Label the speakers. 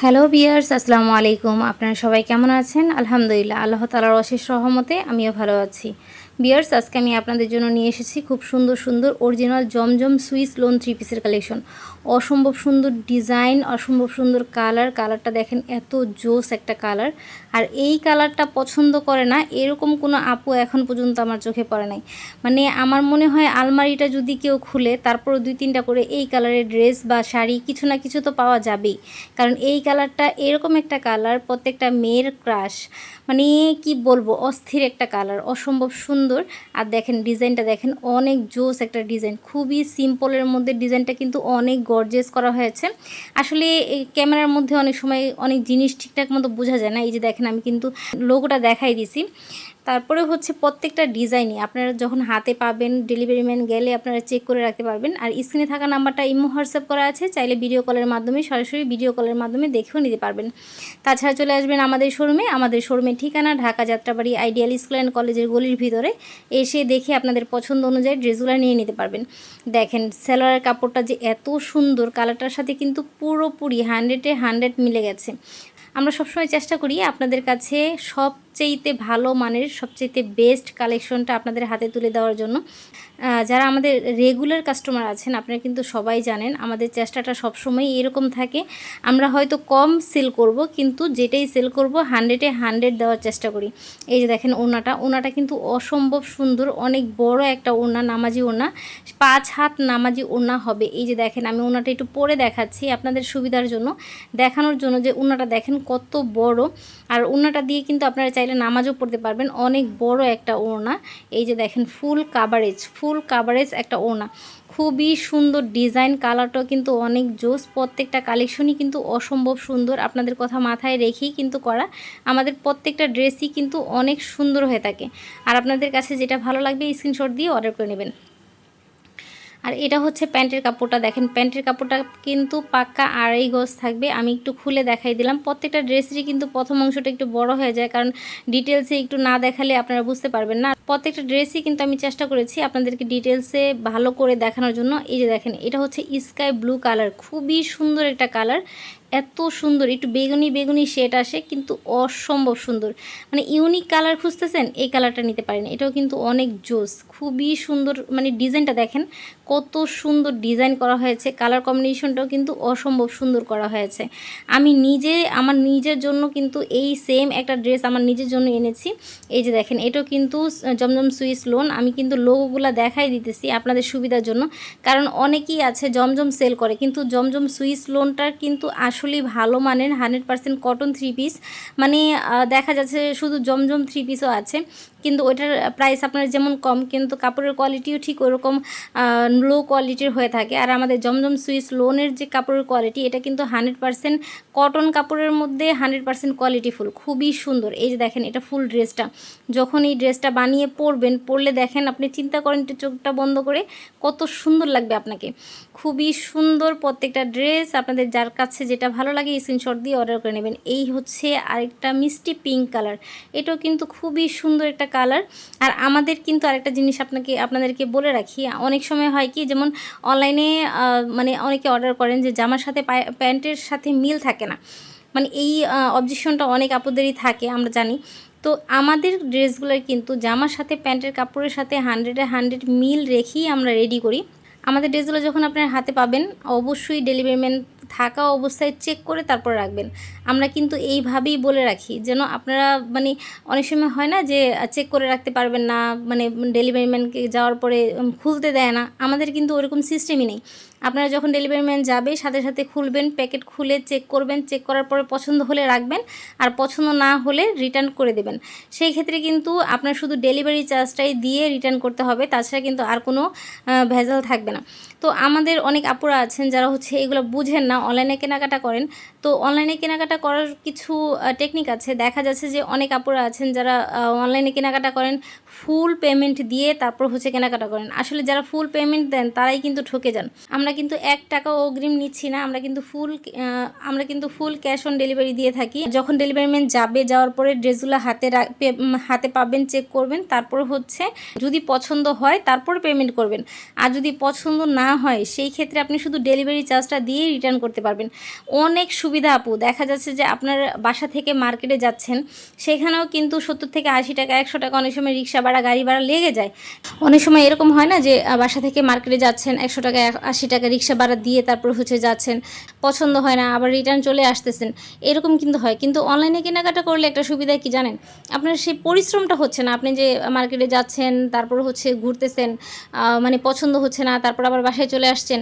Speaker 1: Hello viewers, আসসালামু আলাইকুম। আপনারা সবাই কেমন আছেন? আলহামদুলিল্লাহ, আল্লাহ তাআলার অশেষ রহমতে আমিও ভালো আছি। ভিউয়ার্স, আজকে আমি আপনাদের জন্য নিয়ে এসেছি খুব সুন্দর সুন্দর অরিজিনাল জমজম সুইস লোন থ্রি পিসের কালেকশন। অসম্ভব সুন্দর ডিজাইন, অসম্ভব সুন্দর কালারটা দেখেন, এত জোস একটা কালার। আর এই কালারটা পছন্দ করে না এরকম কোনো আপু এখন পর্যন্ত আমার চোখে পড়ে নাই। মানে আমার মনে হয় আলমারিটা যদি কেউ খুলে তারপর 2-3টা করে এই কালারের ড্রেস বা শাড়ি কিছু না কিছু তো পাওয়া যাবেই। কারণ এই কালারটা এরকম একটা কালার, প্রত্যেকটা মেয়ের ক্রাশ। মানে কি বলবো, অস্থির একটা কালার, অসম্ভব সুন্দর। আর দেখেন ডিজাইনটা দেখেন, অনেক জোস একটা ডিজাইন, খুবই সিম্পলের মধ্যে ডিজাইনটা কিন্তু অনেক গর্জিয়াস করা হয়েছে। আসলে এই ক্যামেরার মধ্যে অনেক সময় অনেক জিনিস ঠিকঠাক মতো বোঝা যায় না। এই যে দেখেন, আমি কিন্তু লোগোটা দেখাই দিছি। তারপরে হচ্ছে প্রত্যেকটা ডিজাইনই আপনারা যখন হাতে পাবেন, ডেলিভারি ম্যান গেলে আপনারা চেক করে রাখতে পারবেন। আর স্ক্রিনে থাকা নাম্বারটা ইমো হোয়াটসঅ্যাপ করা আছে, চাইলে ভিডিও কলের মাধ্যমে, সরাসরি ভিডিও কলের মাধ্যমে দেখেও নিতে পারবেন। তাছাড়া চলে আসবেন আমাদের শোরুমে। আমাদের শোরুমের ঠিকানা Dhaka Jatrabari ideal school and কলেজের গলির ভিতরে। এসে দেখে আপনাদের পছন্দ অনুযায়ী ড্রেসগুলো নিয়ে নিতে পারবেন। দেখেন সেলোয়ারের কাপড়টা যে এত সুন্দর, কালারটার সাথে কিন্তু পুরোপুরি 100-এ 100 মিলে গেছে। আমরা সবসময় চেষ্টা করি আপনাদের কাছে সবচেয়েতে ভালো মানের, সবচেয়েতে বেস্ট কালেকশনটা আপনাদের হাতে তুলে দেওয়ার জন্য। যারা আমাদের রেগুলার কাস্টমার আছেন আপনারা কিন্তু সবাই জানেন আমাদের চেষ্টাটা সবসময় এরকম থাকে। আমরা হয়তো কম সেল করব, কিন্তু যেটাই সেল করব 100-এ 100 দেওয়ার চেষ্টা করি। এই যে দেখেন ওড়নাটা কিন্তু অসম্ভব সুন্দর, অনেক বড় একটা ওড়না, নামাজি ওড়না, 5 হাত নামাজি ওড়না হবে। এই যে দেখেন, আমি ওড়নাটা একটু পরে দেখাচ্ছি আপনাদের সুবিধার জন্য, দেখানোর জন্য যে ওড়নাটা দেখেন কত বড়। আর ওড়নাটা দিয়ে কিন্তু আপনারা চাইলে নামাজও পড়তে পারবেন, অনেক বড় একটা ওড়না। এই যে দেখেন ফুল কাভারেজ একটা ওড়না, খুবই সুন্দর ডিজাইন, কালারটাও কিন্তু অনেক জোস। প্রত্যেকটা কালেকশনই কিন্তু অসম্ভব সুন্দর, আপনাদের কথা মাথায় রেখেই কিন্তু করা। আমাদের প্রত্যেকটা ড্রেসই কিন্তু অনেক সুন্দর হয়ে থাকে। আর আপনাদের কাছে যেটা ভালো লাগবে স্ক্রিনশট দিয়ে অর্ডার করে নেবেন। আর এটা হচ্ছে প্যান্টের কাপড়টা, দেখেন প্যান্টের কাপড়টা কিন্তু পাক্কা 2.5 গজ থাকবে। আমি একটু খুলে দেখাই দিলাম। প্রত্যেকটা ড্রেসেরই কিন্তু প্রথম অংশটা একটু বড় হয়ে যায়, কারণ ডিটেলসে একটু না দেখালে আপনারা বুঝতে পারবেন না। প্রত্যেকটা ড্রেসই কিন্তু আমি চেষ্টা করেছি আপনাদেরকে ডিটেলসে ভালো করে দেখানোর জন্য। এই যে দেখেন, এটা হচ্ছে স্কাই ব্লু কালার, খুবই সুন্দর একটা কালার, এত সুন্দর, একটু বেগুনি শেড আসে কিন্তু অসম্ভব সুন্দর। মানে ইউনিক কালার খুঁজতেছেন, এই কালারটা নিতে পারেন, এটাও কিন্তু অনেক জোস, খুবই সুন্দর। মানে ডিজাইনটা দেখেন কত সুন্দর ডিজাইন করা হয়েছে, কালার কম্বিনেশনটাও কিন্তু অসম্ভব সুন্দর করা হয়েছে। আমি নিজে আমার নিজের জন্য কিন্তু এই সেম একটা ড্রেস আমার নিজের জন্য এনেছি। এই যে দেখেন, এটাও কিন্তু জমজম সুইস লোন। আমি কিন্তু লোগোগুলো দেখাই দিতেছি আপনাদের সুবিধার জন্য, কারণ অনেকেই আছে জমজম সেল করে, কিন্তু জমজম সুইস লোনটার কিন্তু আসলেই ভালো মানের 100% কটন থ্রি পিস। মানে দেখা যাচ্ছে শুধু জমজম থ্রি পিসও আছে, কিন্তু ওইটার প্রাইস আপনার যেমন কম, কিন্তু কাপড়ের কোয়ালিটিও ঠিক ওরকম লো কোয়ালিটির হয়ে থাকে। আর আমাদের জমজম সুইস লোনের যে কাপড়ের কোয়ালিটি, এটা কিন্তু 100% কটন কাপড়ের মধ্যে 100% কোয়ালিটিফুল, খুবই সুন্দর। এই যে দেখেন, এটা ফুল ড্রেসটা, যখন এই ড্রেসটা বানিয়ে পরলে দেখেন, আপনি চিন্তা করেন একটু চোখটা বন্ধ করে কত সুন্দর লাগবে আপনাকে। খুবই সুন্দর প্রত্যেকটা ড্রেস। আপনাদের যার কাছে যেটা ভালো লাগে স্ক্রিনশট দিয়ে অর্ডার করে নেবেন। এই হচ্ছে আরেকটা মিষ্টি পিঙ্ক কালার, এটাও কিন্তু খুবই সুন্দর একটা কালার। আর আমাদের কিন্তু আরেকটা জিনিস আপনাদেরকে বলে রাখি, অনেক সময় হয় কি, যেমন অনলাইনে মানে অনেকে অর্ডার করেন যে জামার সাথে প্যান্টের সাথে মিল থাকে না। মানে এই অবজেকশনটা অনেক আপুদেরই থাকে, আমরা জানি। তো আমাদের ড্রেসগুলোর কিন্তু জামার সাথে প্যান্টের কাপড়ের সাথে 100-এ 100 মিল রেখেই আমরা রেডি করি। আমাদের ড্রেসগুলো যখন আপনার হাতে পাবেন, অবশ্যই ডেলিভারি ম্যান থাকা অবস্থায় চেক করে তারপর রাখবেন। আমরা কিন্তু এইভাবেই বলে রাখি, যেন আপনারা মানে অনেক সময় হয় না যে চেক করে রাখতে পারবেন না, মানে ডেলিভারি ম্যানকে যাওয়ার পরে খুলতে দেয় না। আমাদের কিন্তু ওরকম সিস্টেমই নেই। আপনারা যখন ডেলিভারি ম্যান যাবে সাথে সাথে খুলবেন, প্যাকেট খুলে চেক করবেন, চেক করার পরে পছন্দ হলে রাখবেন, আর পছন্দ না হলে রিটার্ন করে দেবেন। সেই ক্ষেত্রে কিন্তু আপনার শুধু ডেলিভারি চার্জটাই দিয়ে রিটার্ন করতে হবে, তাছাড়া কিন্তু আর কোনো ভেজাল থাকবে না। তো আমাদের অনেক আপুরা আছেন যারা হচ্ছে এগুলো বুঝেন না, অনলাইনে কেনাকাটা করেন। তো অনলাইনে কেনাকাটা করার কিছু টেকনিক আছে। দেখা যাচ্ছে যে অনেক আপুরা আছেন যারা অনলাইনে কেনাকাটা করেন, ফুল পেমেন্ট দিয়ে তারপর হচ্ছে কেনাকাটা করেন। আসলে যারা ফুল পেমেন্ট দেন তারাই কিন্তু ঠকে যান। আমরা আমরা কিন্তু 1 টাকাও অগ্রিম নিচ্ছি না, আমরা কিন্তু ফুল ক্যাশ অন ডেলিভারি দিয়ে থাকি। যখন ডেলিভারি ম্যান যাবে, যাওয়ার পরে ড্রেসগুলো হাতে পাবেন, চেক করবেন, তারপর হচ্ছে যদি পছন্দ হয় তারপরে পেমেন্ট করবেন। আর যদি পছন্দ না হয় সেই ক্ষেত্রে আপনি শুধু ডেলিভারি চার্জটা দিয়ে রিটার্ন করতে পারবেন। অনেক সুবিধা আপু। দেখা যাচ্ছে যে আপনার বাসা থেকে মার্কেটে যাচ্ছেন, সেখানেও কিন্তু 70 থেকে 80 টাকা, 100 টাকা অনেক সময় রিক্সা ভাড়া, গাড়ি ভাড়া লেগে যায়। অনেক সময় এরকম হয় না যে বাসা থেকে মার্কেটে যাচ্ছেন, 100 টাকা 80 টাকা রিক্সা ভাড়া দিয়ে তারপর হচ্ছে যাচ্ছেন, পছন্দ হয় না, আবার রিটার্ন চলে আসতেছেন, এরকম কিন্তু হয়। কিন্তু অনলাইনে কেনাকাটা করলে একটা সুবিধা কি জানেন, আপনার সেই পরিশ্রমটা হচ্ছে না। আপনি যে মার্কেটে যাচ্ছেন, তারপর হচ্ছে ঘুরতেছেন, মানে পছন্দ হচ্ছে না, তারপর আবার বাসায় চলে আসছেন,